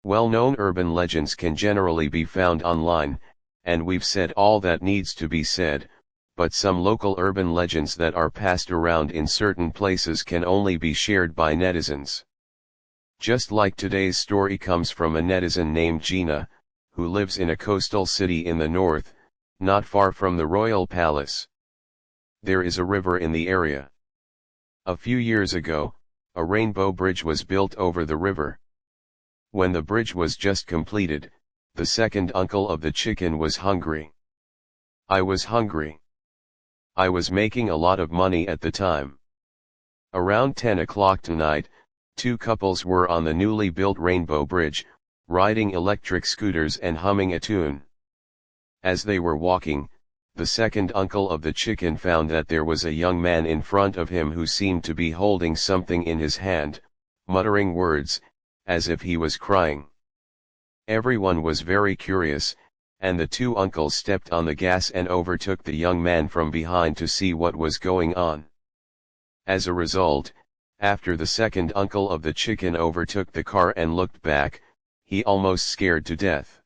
Well-known urban legends can generally be found online, and we've said all that needs to be said, but some local urban legends that are passed around in certain places can only be shared by netizens. Just like today's story comes from a netizen named Gina, who lives in a coastal city in the north, not far from the royal palace. There is a river in the area. A few years ago, a rainbow bridge was built over the river. When the bridge was just completed, the second uncle of the chicken was hungry. I was hungry. I was making a lot of money at the time. Around 10 o'clock tonight, two couples were on the newly built rainbow bridge, riding electric scooters and humming a tune. As they were walking, the second uncle of the chicken found that there was a young man in front of him who seemed to be holding something in his hand, muttering words, as if he was crying. Everyone was very curious, and the two uncles stepped on the gas and overtook the young man from behind to see what was going on. As a result, after the second uncle of the chicken overtook the car and looked back, he almost scared to death.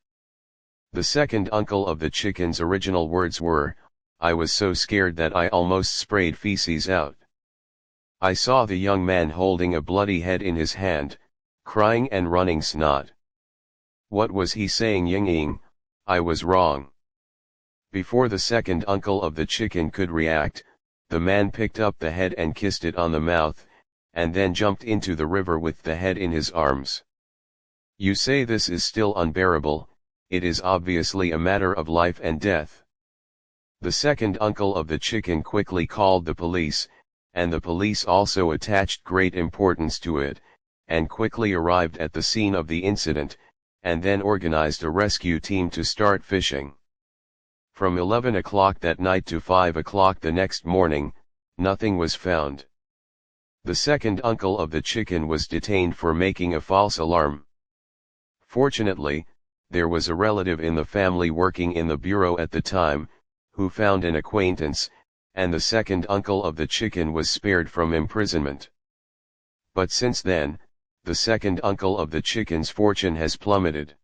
The second uncle of the chicken's original words were, "I was so scared that I almost sprayed feces out. I saw the young man holding a bloody head in his hand, crying and running snot. What was he saying? Ying, I was wrong." Before the second uncle of the chicken could react, the man picked up the head and kissed it on the mouth, and then jumped into the river with the head in his arms. You say this is still unbearable, it is obviously a matter of life and death. The second uncle of the chicken quickly called the police, and the police also attached great importance to it, and quickly arrived at the scene of the incident, and then organized a rescue team to start fishing. From 11 o'clock that night to 5 o'clock the next morning, nothing was found. The second uncle of the chicken was detained for making a false alarm. Fortunately, there was a relative in the family working in the bureau at the time, who found an acquaintance, and the second uncle of the chicken was spared from imprisonment. But since then, the second uncle of the chicken's fortune has plummeted.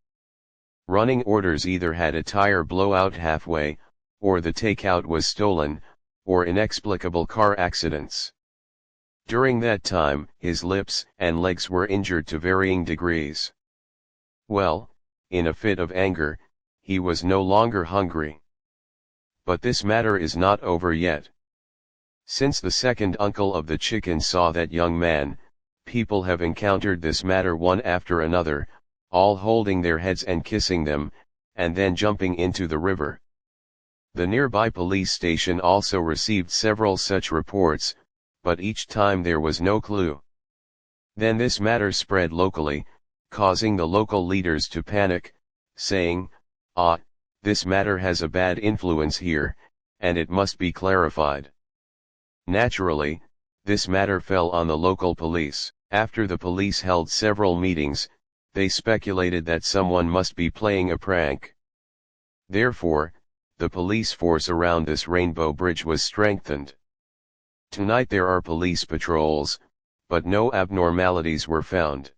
Running orders either had a tire blowout halfway, or the takeout was stolen, or inexplicable car accidents. During that time, his lips and legs were injured to varying degrees. Well, in a fit of anger, he was no longer hungry. But this matter is not over yet. Since the second uncle of the chicken saw that young man, people have encountered this matter one after another, all holding their heads and kissing them, and then jumping into the river. The nearby police station also received several such reports, but each time there was no clue. Then this matter spread locally, causing the local leaders to panic, saying, this matter has a bad influence here, and it must be clarified. Naturally, this matter fell on the local police. After the police held several meetings, they speculated that someone must be playing a prank. Therefore, the police force around this rainbow bridge was strengthened. Tonight there are police patrols, but no abnormalities were found.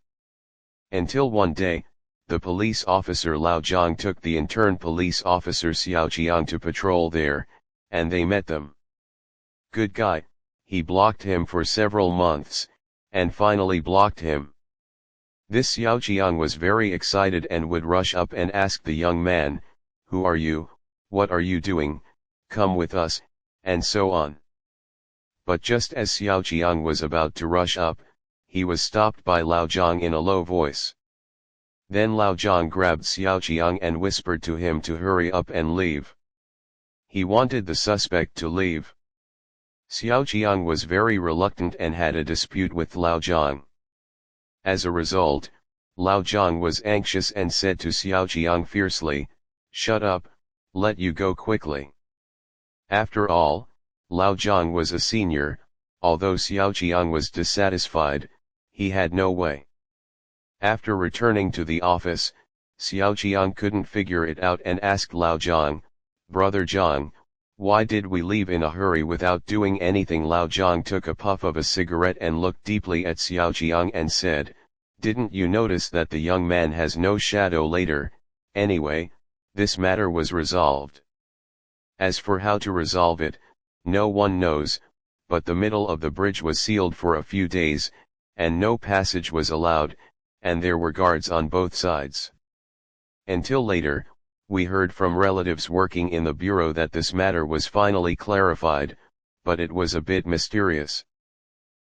Until one day, the police officer Lao Zhang took the intern police officer Xiao Jiang to patrol there, and they met them. Good guy, he blocked him for several months, and finally blocked him. This Xiao Jiang was very excited and would rush up and ask the young man, "Who are you, what are you doing, come with us," and so on. But just as Xiao Jiang was about to rush up, he was stopped by Lao Zhang in a low voice. Then Lao Zhang grabbed Xiao Jiang and whispered to him to hurry up and leave. He wanted the suspect to leave. Xiao Jiang was very reluctant and had a dispute with Lao Zhang. As a result, Lao Zhang was anxious and said to Xiao Jiang fiercely, "Shut up, let you go quickly." After all, Lao Zhang was a senior, although Xiao Jiang was dissatisfied, he had no way. After returning to the office, Xiao Jiang couldn't figure it out and asked Lao Zhang, "Brother Zhang, why did we leave in a hurry without doing anything?" Lao Zhang took a puff of a cigarette and looked deeply at Xiao Jiang and said, Didn't you notice that the young man has no shadow later? Anyway, this matter was resolved. As for how to resolve it, no one knows, but the middle of the bridge was sealed for a few days, and no passage was allowed, and there were guards on both sides. Until later, we heard from relatives working in the bureau that this matter was finally clarified, but it was a bit mysterious.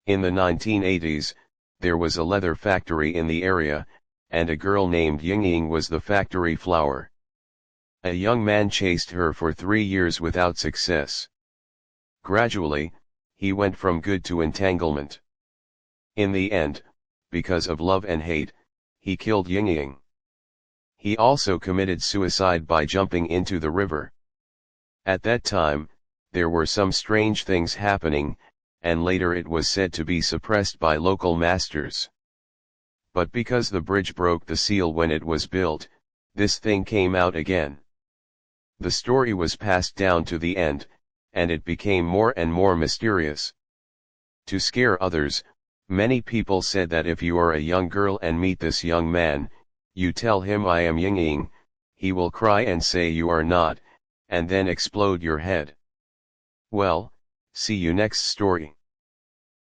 In the 1980s, there was a leather factory in the area, and a girl named Ying was the factory flower. A young man chased her for 3 years without success. Gradually, he went from good to entanglement. In the end, because of love and hate, he killed Ying. He also committed suicide by jumping into the river. At that time, there were some strange things happening, and later it was said to be suppressed by local masters. But because the bridge broke the seal when it was built, this thing came out again. The story was passed down to the end, and it became more and more mysterious. To scare others, many people said that if you are a young girl and meet this young man, you tell him I am Ying, he will cry and say you are not, and then explode your head. Well, see you next story.